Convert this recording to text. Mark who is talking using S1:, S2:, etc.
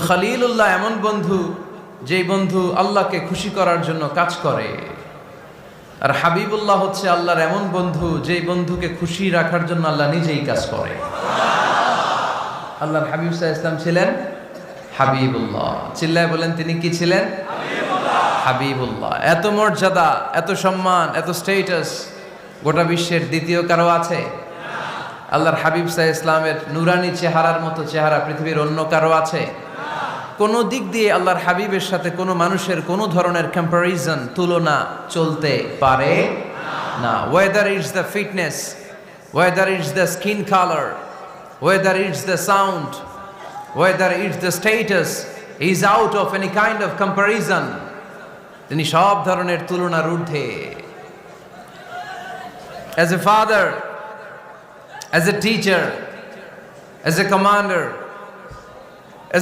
S1: খলিলুল্লাহ এমন বন্ধু যেই বন্ধু আল্লাহকে খুশি করার জন্য কাজ করে, আর হাবিবুল্লাহ হচ্ছে আল্লাহর এমন বন্ধু যেই বন্ধুকে খুশি রাখার জন্য আল্লাহ নিজেই কাজ করে। আল্লাহর হাবিব সাল্লাল্লাহু আলাইহি ওয়াসাল্লাম ছিলেন হাবিবুল্লাহ। চিল্লায় বলেন তিনি কি ছিলেন? হাবিবুল্লাহ। এত মর্যাদা, এত সম্মান, এত স্ট্যাটাস গোটা বিশ্বের দ্বিতীয় কারো আছে? আল্লাহর হাবিব সাল্লাল্লাহু আলাইহি ওয়াসাল্লামের নুরানি চেহারার মতো চেহারা পৃথিবীর অন্য কারো আছে? কোনো দিক দিয়ে আল্লাহর হাবিবের সাথে কোনো মানুষের কোনো ধরনের কম্প্যারিজন, তুলনা চলতে পারে না। Whether it's the fitness, whether it's the skin colour, whether it's the sound, whether it's the status, is out of any kind of comparison. তিনি সব ধরনের তুলনার ঊর্ধ্বে। As a father, as a teacher, as a commander,